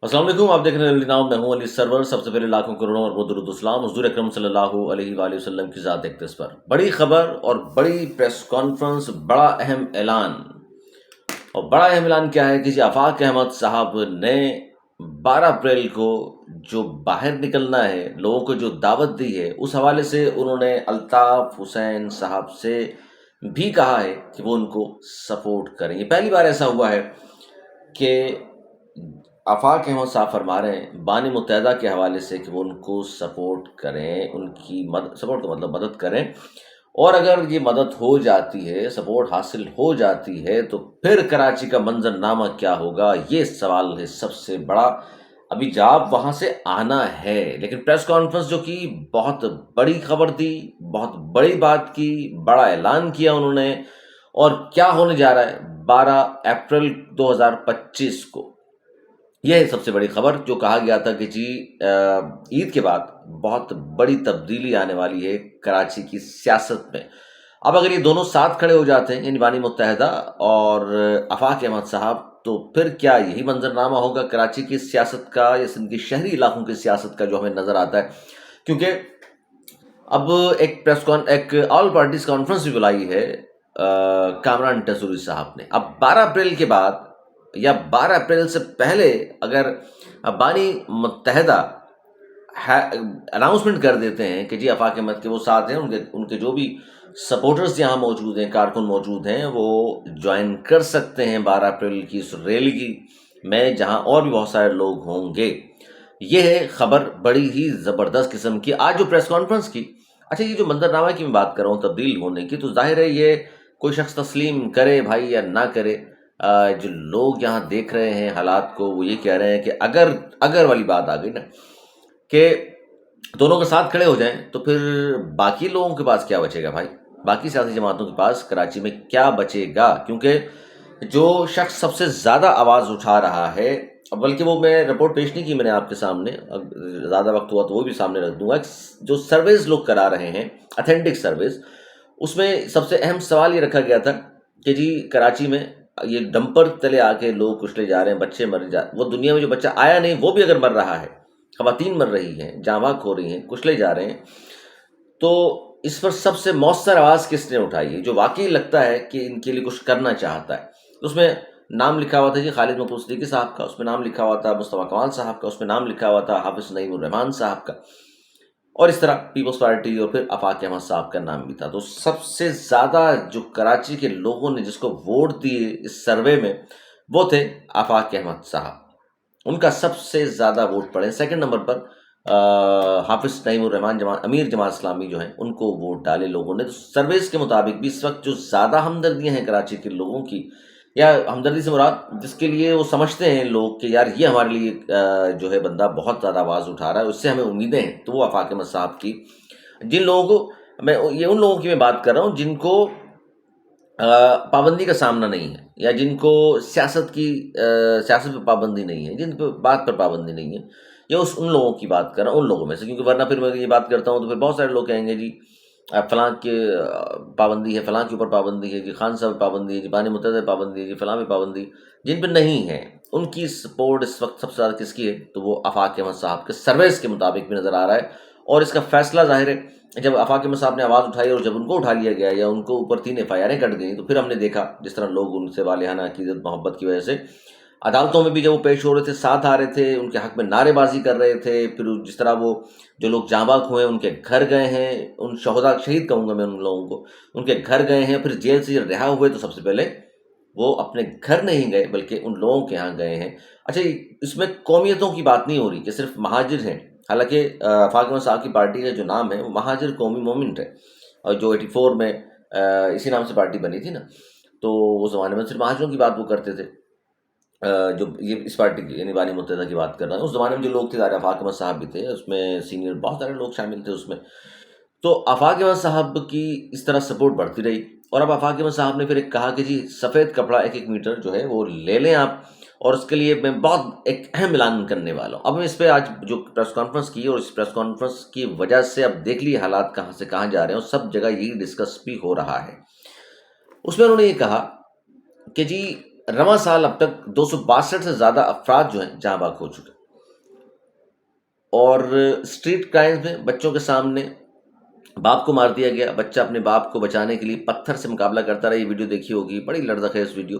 السلام علیکم، آپ دیکھ رہے ہیں نام، میں ہوں علی سرور۔ سب سے پہلے لاکھوں کروڑوں اور درود السلام حضور اکرم صلی اللہ علیہ وآلہ وسلم کی ذات اقدس پر۔ بڑی خبر اور بڑی پریس کانفرنس، بڑا اہم اعلان۔ اور بڑا اہم اعلان کیا ہے کہ جی آفاق احمد صاحب نے 12 اپریل کو جو باہر نکلنا ہے، لوگوں کو جو دعوت دی ہے، اس حوالے سے انہوں نے الطاف حسین صاحب سے بھی کہا ہے کہ وہ ان کو سپورٹ کریں۔ یہ پہلی بار ایسا ہوا ہے کہ آفاق احمد صاحب فرما رہے ہیں بانی متحدہ کے حوالے سے کہ وہ ان کو سپورٹ کریں، ان کی سپورٹ کا مطلب مدد کریں، اور اگر یہ مدد ہو جاتی ہے، سپورٹ حاصل ہو جاتی ہے، تو پھر کراچی کا منظر نامہ کیا ہوگا، یہ سوال ہے سب سے بڑا۔ ابھی جواب وہاں سے آنا ہے، لیکن پریس کانفرنس جو کی، بہت بڑی خبر دی، بہت بڑی بات کی، بڑا اعلان کیا انہوں نے۔ اور کیا ہونے جا رہا ہے 12 اپریل 2025 کو، یہ ہے سب سے بڑی خبر۔ جو کہا گیا تھا کہ جی عید کے بعد بہت بڑی تبدیلی آنے والی ہے کراچی کی سیاست میں۔ اب اگر یہ دونوں ساتھ کھڑے ہو جاتے ہیں، یعنی بانی متحدہ اور آفاق احمد صاحب، تو پھر کیا یہی منظرنامہ ہوگا کراچی کی سیاست کا یا سندھ کے شہری علاقوں کی سیاست کا، جو ہمیں نظر آتا ہے؟ کیونکہ اب ایک آل پارٹیز کانفرنس بھی بلائی ہے کامران ٹیسوری صاحب نے۔ اب 12 اپریل کے بعد یا 12 اپریل سے پہلے اگر بانی متحدہ اناؤنسمنٹ کر دیتے ہیں کہ جی آفاق احمد کے وہ ساتھ ہیں، ان کے جو بھی سپورٹرز یہاں موجود ہیں، کارکن موجود ہیں، وہ جوائن کر سکتے ہیں 12 اپریل کی اس ریلی میں، جہاں اور بھی بہت سارے لوگ ہوں گے۔ یہ ہے خبر بڑی ہی زبردست قسم کی۔ آج جو پریس کانفرنس کی، اچھا یہ جو منظرنامہ کی میں بات کر رہا ہوں تبدیل ہونے کی، تو ظاہر ہے یہ کوئی شخص تسلیم کرے بھائی یا نہ کرے، جو لوگ یہاں دیکھ رہے ہیں حالات کو، وہ یہ کہہ رہے ہیں کہ اگر والی بات آ گئی نا، کہ دونوں کے ساتھ کھڑے ہو جائیں، تو پھر باقی لوگوں کے پاس کیا بچے گا بھائی؟ باقی سیاسی جماعتوں کے پاس کراچی میں کیا بچے گا؟ کیونکہ جو شخص سب سے زیادہ آواز اٹھا رہا ہے، بلکہ وہ میں رپورٹ پیش نہیں کی میں نے آپ کے سامنے، زیادہ وقت ہوا تو وہ بھی سامنے رکھ دوں گا، جو سرویز لوگ کرا رہے ہیں، اتھینٹک سرویز، اس میں سب سے اہم سوال یہ رکھا گیا تھا کہ جی کراچی میں یہ ڈمپر تلے آ کے لوگ کچلے جا رہے ہیں، بچے مر جا، وہ دنیا میں جو بچہ آیا نہیں وہ بھی اگر مر رہا ہے، خواتین مر رہی ہیں، جاں بحق ہو رہی ہیں، کچلے جا رہے ہیں، تو اس پر سب سے مؤثر آواز کس نے اٹھائی ہے، جو واقعی لگتا ہے کہ ان کے لیے کچھ کرنا چاہتا ہے؟ اس میں نام لکھا ہوا تھا جی خالد محفوظ صدیقی صاحب کا، اس میں نام لکھا ہوا تھا مصطفیٰ کمال صاحب کا، اس میں نام لکھا ہوا تھا حافظ نعیم الرحمان صاحب کا، اور اس طرح پیپلز پارٹی اور پھر آفاق احمد صاحب کا نام بھی تھا۔ تو سب سے زیادہ جو کراچی کے لوگوں نے جس کو ووٹ دیے اس سروے میں، وہ تھے آفاق احمد صاحب، ان کا سب سے زیادہ ووٹ پڑے۔ سیکنڈ نمبر پر حافظ نعیم الرحمان امیر جماعت اسلامی جو ہیں، ان کو ووٹ ڈالے لوگوں نے۔ تو سرویز کے مطابق بھی اس وقت جو زیادہ ہمدردیاں ہیں کراچی کے لوگوں کی، یا ہمدردی سے مراد جس کے لیے وہ سمجھتے ہیں لوگ کہ یار یہ ہمارے لیے جو ہے بندہ بہت زیادہ آواز اٹھا رہا ہے، اس سے ہمیں امیدیں ہیں، تو وہ آفاق احمد صاحب کی، جن لوگوں کو میں یہ ان لوگوں کی میں بات کر رہا ہوں جن کو پابندی کا سامنا نہیں ہے، یا جن کو سیاست پہ پابندی نہیں ہے، جن پہ بات پر پابندی نہیں ہے، یا ان لوگوں کی بات کر رہا ہوں، ان لوگوں میں سے، کیونکہ ورنہ پھر میں یہ بات کرتا ہوں تو پھر بہت سارے لوگ کہیں گے جی فلاں کے پابندی ہے، فلاں کے اوپر پابندی ہے، جی خان صاحب پہ پابندی ہے، جی بانی متحدہ پہ پابندی ہے، جی فلاں پہ پابندی، جن پہ نہیں ہے ان کی سپورٹ اس وقت سب سے زیادہ کس کی ہے؟ تو وہ آفاق احمد صاحب کے سرویز کے مطابق بھی نظر آ رہا ہے۔ اور اس کا فیصلہ ظاہر ہے جب آفاق احمد صاحب نے آواز اٹھائی اور جب ان کو اٹھا لیا گیا یا ان کو اوپر 3 FIR کٹ گئیں، تو پھر ہم نے دیکھا جس طرح لوگ ان سے والہانہ عقیدت محبت کی وجہ سے عدالتوں میں بھی جب وہ پیش ہو رہے تھے، ساتھ آ رہے تھے، ان کے حق میں نعرے بازی کر رہے تھے، پھر جس طرح وہ جو لوگ جاں بحق ہوئے ان کے گھر گئے ہیں، ان شہید کہوں گا میں ان لوگوں کو، ان کے گھر گئے ہیں، پھر جیل سے رہا ہوئے تو سب سے پہلے وہ اپنے گھر نہیں گئے بلکہ ان لوگوں کے ہاں گئے ہیں۔ اچھا اس میں قومیتوں کی بات نہیں ہو رہی کہ صرف مہاجر ہیں، حالانکہ آفاق احمد صاحب کی پارٹی کا جو نام ہے وہ مہاجر قومی مومنٹ ہے، اور جو 84 میں اسی نام سے پارٹی بنی تھی نا، تو اس زمانے میں صرف مہاجروں کی بات وہ کرتے تھے، جو یہ اس پارٹی کی یعنی بانی متحدہ کی بات کر رہا ہوں، اس زمانے میں جو لوگ تھے آفاق احمد صاحب بھی تھے، اس میں سینئر بہت سارے لوگ شامل تھے اس میں۔ تو آفاق احمد صاحب کی اس طرح سپورٹ بڑھتی رہی، اور اب آفاق احمد صاحب نے پھر ایک کہا کہ جی سفید کپڑا 1 میٹر جو ہے وہ لے لیں آپ، اور اس کے لیے میں بہت ایک اہم اعلان کرنے والا ہوں۔ اب میں اس پہ آج جو پریس کانفرنس کی، اور اس پریس کانفرنس کی وجہ سے اب دیکھ لیے حالات کہاں سے کہاں جا رہے ہیں، اور سب جگہ یہی ڈسکس بھی ہو رہا ہے۔ اس میں انہوں نے یہ کہا کہ جی رواں سال اب تک 262 سے زیادہ افراد جو ہیں جہاں بھاگ ہو چکے. اور اسٹریٹ کرائمز میں بچوں کے سامنے باپ کو مار دیا گیا. بچہ اپنے باپ کو بچانے کے لیے پتھر سے مقابلہ کرتا رہا. یہ ویڈیو دیکھی ہوگی, بڑی لڑزخیز ویڈیو.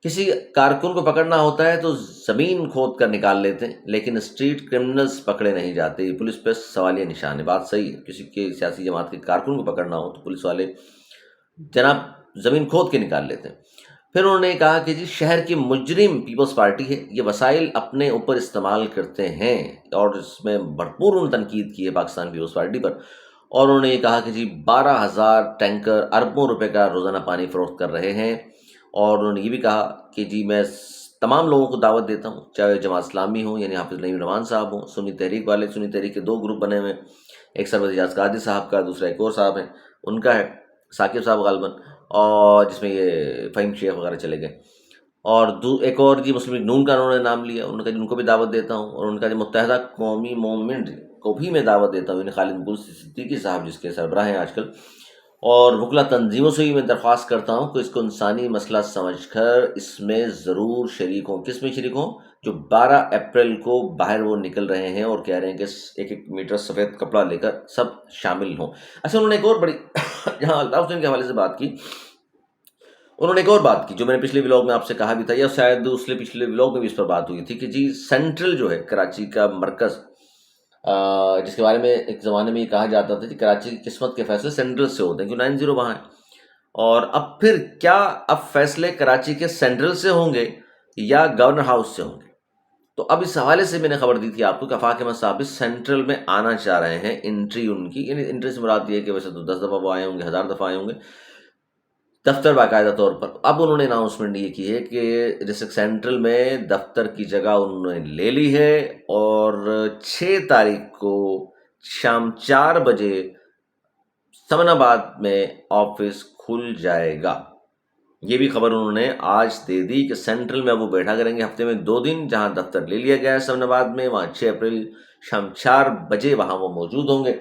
کسی کارکن کو پکڑنا ہوتا ہے تو زمین کھود کر نکال لیتے ہیں, لیکن اسٹریٹ کرمنلز پکڑے نہیں جاتے. پولیس پہ سوالیہ نشان ہے. بات صحیح ہے, کسی کے سیاسی جماعت کے کارکن کو پکڑنا ہو تو پولیس والے جناب زمین کھود کے نکال لیتے ہیں. پھر انہوں نے کہا کہ جی شہر کی مجرم پیپلز پارٹی ہے, یہ وسائل اپنے اوپر استعمال کرتے ہیں, اور اس میں بھرپور انہوں نے تنقید کی ہے پاکستان پیپلز پارٹی پر. اور انہوں نے یہ کہا کہ جی 12,000 ٹینکر اربوں روپے کا روزانہ پانی فروخت کر رہے ہیں. اور انہوں نے یہ بھی کہا کہ جی میں تمام لوگوں کو دعوت دیتا ہوں, چاہے جماعت اسلامی ہوں یعنی حافظ نعیم رحمان صاحب ہوں, سنی تحریک والے. سنی تحریک کے 2 گروپ بنے ہوئے, ایک سرور اجاز قادری صاحب کا, دوسرا ایک اور صاحب ہیں ان کا ہے, ثاقب صاحب غالباً, اور جس میں یہ فہیم شیخ وغیرہ چلے گئے. اور ایک اور جی مسلم لیگ نون کا انہوں نے نام لیا. انہوں نے کہا جن کو بھی دعوت دیتا ہوں, اور ان کا جو متحدہ قومی موومنٹ کو بھی میں دعوت دیتا ہوں, یعنی خالد مقبول صدیقی صاحب جس کے سربراہ ہیں آج کل, اور وکلا تنظیموں سے بھی میں درخواست کرتا ہوں کہ اس کو انسانی مسئلہ سمجھ کر اس میں ضرور شریک ہوں. کس میں شریک ہوں؟ جو 12 اپریل کو باہر وہ نکل رہے ہیں اور کہہ رہے ہیں کہ 1 میٹر سفید کپڑا لے کر سب شامل ہوں. اچھا, انہوں نے ایک اور بڑی جہاں الطاف حسین کے حوالے سے بات کی, انہوں نے ایک اور بات کی جو میں نے پچھلے ولاگ میں آپ سے کہا بھی تھا, یا شاید دوسرے پچھلے ولاگ میں بھی اس پر بات ہوئی تھی, کہ جی سینٹرل جو ہے کراچی کا مرکز, جس کے بارے میں ایک زمانے میں یہ کہا جاتا تھا کہ کراچی کی قسمت کے فیصلے سینٹرل سے ہوتے ہیں کیوں 90 وہاں ہے. اور اب پھر کیا اب فیصلے کراچی کے سینٹرل سے ہوں گے یا گورنر ہاؤس سے ہوں گے؟ تو اب اس حوالے سے میں نے خبر دی تھی آپ کو کہ آفاق احمد صاحب سینٹرل میں آنا چاہ رہے ہیں. انٹری ان کی, یعنی انٹری سے مراد یہ ہے کہ ویسے تو 10 دفعہ وہ آئے ہوں گے, 1000 دفعہ آئے ہوں گے دفتر باقاعدہ طور پر. اب انہوں نے اناؤنسمنٹ یہ کی ہے کہ ڈسٹرکٹ سینٹرل میں دفتر کی جگہ انہوں نے لے لی ہے, اور 6 تاریخ کو شام 4 بجے سمن آباد میں آفس کھل جائے گا. یہ بھی خبر انہوں نے آج دے دی کہ سینٹرل میں وہ بیٹھا کریں گے ہفتے میں 2 دن. جہاں دفتر لے لیا گیا ہے سمن آباد میں, وہاں 6 اپریل شام 4 بجے وہاں وہ موجود ہوں گے,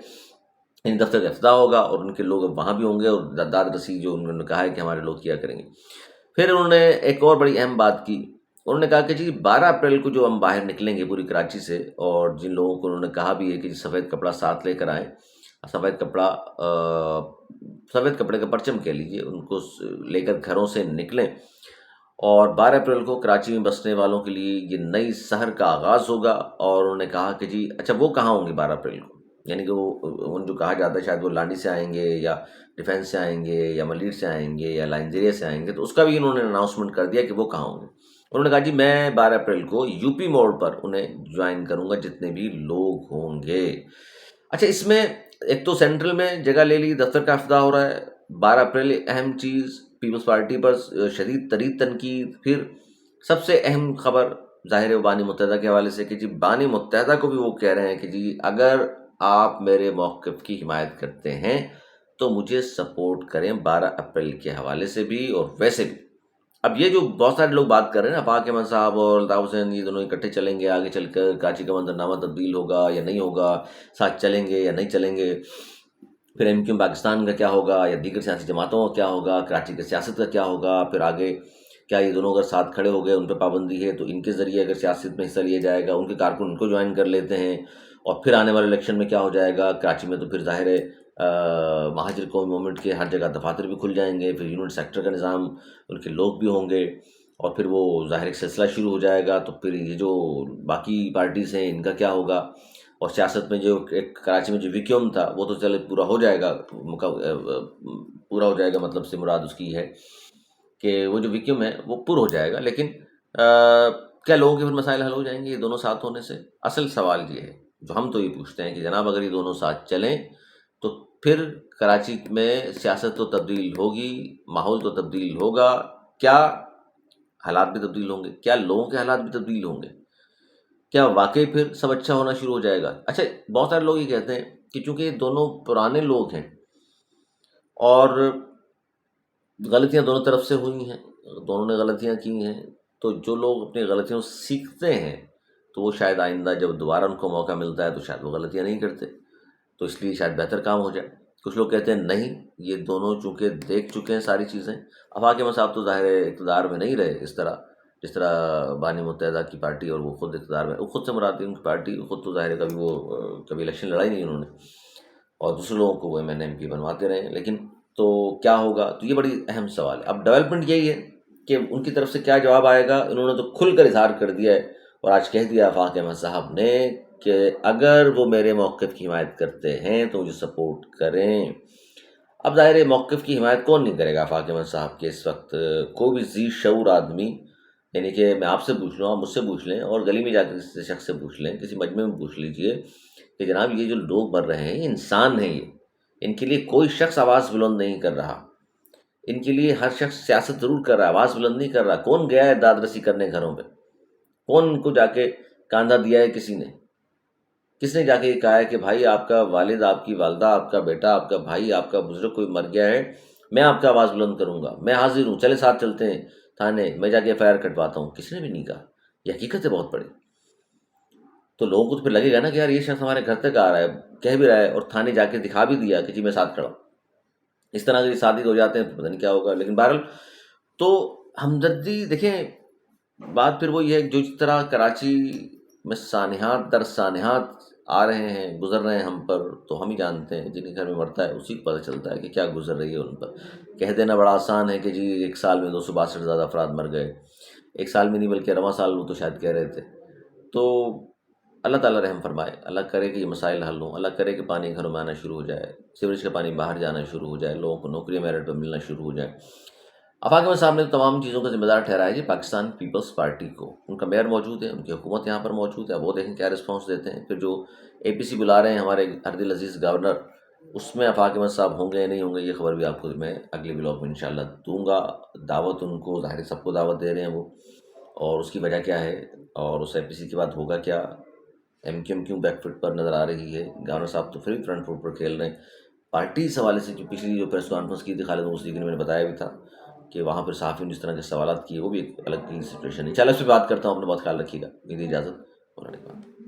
یعنی دفتر کا افتتاح ہوگا, اور ان کے لوگ وہاں بھی ہوں گے, اور داد رسی جو انہوں نے کہا ہے کہ ہمارے لوگ کیا کریں گے. پھر انہوں نے ایک اور بڑی اہم بات کی. انہوں نے کہا کہ جی 12 اپریل کو جو ہم باہر نکلیں گے پوری کراچی سے, اور جن لوگوں کو انہوں نے کہا بھی ہے کہ جی سفید کپڑا ساتھ لے کر آئیں, سفید کپڑے کا پرچم کہہ لیجیے, ان کو لے کر گھروں سے نکلیں. اور 12 اپریل کو کراچی میں بسنے والوں کے لیے یہ نئی سحر کا آغاز ہوگا. اور انہوں نے کہا کہ جی اچھا وہ کہاں ہوں گے 12 اپریل کو, یعنی کہ وہ جو کہا جاتا ہے شاید وہ لانڈی سے آئیں گے, یا ڈیفینس سے آئیں گے, یا ملیر سے آئیں گے, یا لائنزیریا سے آئیں گے, تو اس کا بھی انہوں نے اناؤنسمنٹ کر دیا کہ وہ کہاں ہوں گے. انہوں نے کہا جی میں 12 اپریل کو یو پی موڑ پر انہیں جوائن کروں گا جتنے بھی لوگ ہوں گے. اچھا, اس میں ایک تو سینٹرل میں جگہ لے لی, دفتر کا افتتاح ہو رہا ہے 12 اپریل, اہم چیز پیپلز پارٹی پر شدید ترین تنقید. پھر سب سے اہم خبر ظاہر ہے بانی متحدہ کے حوالے سے, کہ جی بانی متحدہ کو بھی وہ کہہ رہے ہیں کہ جی اگر آپ میرے موقف کی حمایت کرتے ہیں تو مجھے سپورٹ کریں 12 اپریل کے حوالے سے بھی اور ویسے بھی. اب یہ جو بہت سارے لوگ بات کر رہے ہیں نا, آفاق احمد صاحب اور الطاف حسین, یہ دونوں اکٹھے چلیں گے آگے چل کر, کراچی کا منظرنامہ تبدیل ہوگا یا نہیں ہوگا, ساتھ چلیں گے یا نہیں چلیں گے, پھر ایم کیو پاکستان کا کیا ہوگا یا دیگر سیاسی جماعتوں کا کیا ہوگا, کراچی کی سیاست کا کیا ہوگا, پھر آگے کیا یہ دونوں اگر ساتھ کھڑے ہو گئے, ان پہ پابندی ہے تو ان کے ذریعے اگر سیاست میں حصہ لیا جائے گا, ان کے کارکن ان کو جوائن کر لیتے ہیں, اور پھر آنے والے الیکشن میں کیا ہو جائے گا کراچی میں, تو پھر ظاہر ہے مہاجر قومی موومنٹ کے ہر جگہ دفاتر بھی کھل جائیں گے, پھر یونٹ سیکٹر کا نظام, ان کے لوگ بھی ہوں گے, اور پھر وہ ظاہر ایک سلسلہ شروع ہو جائے گا. تو پھر یہ جو باقی پارٹیز ہیں ان کا کیا ہوگا, اور سیاست میں جو ایک کراچی میں جو ویکیوم تھا وہ تو چلے پورا ہو جائے گا, پورا ہو جائے گا, مطلب سے مراد اس کی ہے کہ وہ جو ویکیوم ہے وہ پر ہو جائے گا, لیکن کیا لوگوں کے پھر مسائل حل ہو جائیں گے یہ دونوں ساتھ ہونے سے؟ اصل سوال یہ ہے جو ہم تو یہ پوچھتے ہیں کہ جناب اگر یہ دونوں ساتھ چلیں تو پھر کراچی میں سیاست تو تبدیل ہوگی, ماحول تو تبدیل ہوگا, کیا حالات بھی تبدیل ہوں گے, کیا لوگوں کے حالات بھی تبدیل ہوں گے, کیا واقعی پھر سب اچھا ہونا شروع ہو جائے گا؟ اچھا, بہت سارے لوگ یہ کہتے ہیں کہ چونکہ یہ دونوں پرانے لوگ ہیں اور غلطیاں دونوں طرف سے ہوئی ہیں, دونوں نے غلطیاں کی ہیں, تو جو لوگ اپنی غلطیوں سے سیکھتے ہیں تو وہ شاید آئندہ جب دوبارہ ان کو موقع ملتا ہے تو شاید وہ غلطیاں نہیں کرتے, تو اس لیے شاید بہتر کام ہو جائے. کچھ لوگ کہتے ہیں نہیں، یہ دونوں چونکہ دیکھ چکے ہیں ساری چیزیں۔ آفاق احمد صاحب تو ظاہر ہے اقتدار میں نہیں رہے اس طرح، جس طرح بانی متحدہ کی پارٹی اور وہ خود اقتدار میں، وہ خود سے مراد ان کی پارٹی، خود تو ظاہر ہے کبھی وہ کبھی الیکشن لڑائی نہیں انہوں نے، اور دوسرے لوگوں کو وہ ایم این ایم پی بنواتے رہے ہیں۔ لیکن تو کیا ہوگا، تو یہ بڑی اہم سوال ہے۔ اب ڈیولپمنٹ یہی ہے کہ ان کی طرف سے کیا جواب آئے گا۔ انہوں نے تو کھل کر اظہار کر دیا ہے اور آج کہہ دیا آفاق احمد صاحب نے کہ اگر وہ میرے موقف کی حمایت کرتے ہیں تو مجھے سپورٹ کریں۔ اب ظاہر ہے موقف کی حمایت کون نہیں کرے گا آفاق احمد صاحب کے اس وقت؟ کوئی بھی ذی شعور آدمی، یعنی کہ میں آپ سے پوچھ لوں، آپ مجھ سے پوچھ لیں، اور گلی میں جا کے کسی شخص سے پوچھ لیں، کسی مجمع میں پوچھ لیجئے کہ جناب یہ جو لوگ مر رہے ہیں یہ انسان ہیں، یہ ان کے لیے کوئی شخص آواز بلند نہیں کر رہا۔ ان کے لیے ہر شخص سیاست ضرور کر رہا ہے، آواز بلند نہیں کر رہا۔ کون گیا ہے داد رسی کرنے گھروں پہ؟ کون ان کو جا کے کاندھا دیا ہے؟ کسی نے؟ کس نے جا کے یہ کہا ہے کہ بھائی آپ کا والد، آپ کی والدہ، آپ کا بیٹا، آپ کا بھائی، آپ کا بزرگ کوئی مر گیا ہے، میں آپ کا آواز بلند کروں گا، میں حاضر ہوں، چلے ساتھ چلتے ہیں تھانے، میں جا کے ایف آئی آر کٹواتا ہوں؟ کسی نے بھی نہیں کہا۔ یہ حقیقت ہے بہت بڑی۔ تو لوگوں کو تو پھر لگے گا نا کہ یار یہ شخص ہمارے گھر تک آ رہا ہے، کہہ بھی رہا ہے، اور تھانے جا کے دکھا بھی دیا کہ جی میں ساتھ کھڑا ہوں۔ اس طرح اگر یہ ثابت ہو جاتے ہیں تو پتہ نہیں کیا ہوگا۔ لیکن بہرحال تو ہمدردی، دیکھیں بات پھر وہ یہ ہے کہ جو جس طرح کراچی میں سانحات در سانحات آ رہے ہیں، گزر رہے ہیں ہم پر، تو ہم ہی جانتے ہیں، جن کے گھر میں مرتا ہے اسی کو پتہ چلتا ہے کہ کیا گزر رہی ہے ان پر۔ کہہ دینا بڑا آسان ہے کہ جی ایک سال میں 262 سے زیادہ افراد مر گئے، ایک سال میں نہیں بلکہ رواں سال وہ تو شاید کہہ رہے تھے۔ تو اللہ تعالیٰ رحم فرمائے، اللہ کرے کہ یہ مسائل حل ہوں، اللہ کرے کہ پانی گھروں میں آنا شروع ہو جائے، سیوریج کا پانی باہر جانا شروع ہو جائے، لوگوں کو نوکریاں میرٹ پہ ملنا شروع ہو جائے۔ آفاق احمد صاحب نے تو تمام چیزوں کا ذمہ دار ٹھہرایا جی پاکستان پیپلز پارٹی کو۔ ان کا میئر موجود ہے، ان کی حکومت یہاں پر موجود ہے، اب وہ دیکھیں کیا رسپانس دیتے ہیں۔ پھر جو اے پی سی بلا رہے ہیں ہمارے عبد عزیز گورنر، اس میں آفاق احمد صاحب ہوں گے یا نہیں ہوں گے، یہ خبر بھی آپ کو میں اگلے بلاگ میں انشاءاللہ دوں گا۔ دعوت ان کو، ظاہر سب کو دعوت دے رہے ہیں وہ، اور اس کی وجہ کیا ہے، اور اس اے پی سی کے بعد ہوگا کیا۔ ایم کیو ایم کیوں بیک فٹ پر نظر آ رہی ہے؟ گورنر صاحب تو پھر فرنٹ فٹ پر کھیل رہے ہیں۔ پارٹی اس حوالے سے جو پچھلی جو پریس کانفرنس کی تھی خالد موصلی کی نے، میں نے بتایا بھی تھا کہ وہاں پھر صحافیوں نے جس طرح کے سوالات کیے، وہ بھی ایک الگ کی سچویشن ہے۔ چلو اس پہ بات کرتا ہوں، اپنا بہت خیال رکھیے گا، میری اجازت، مولانا اقبال۔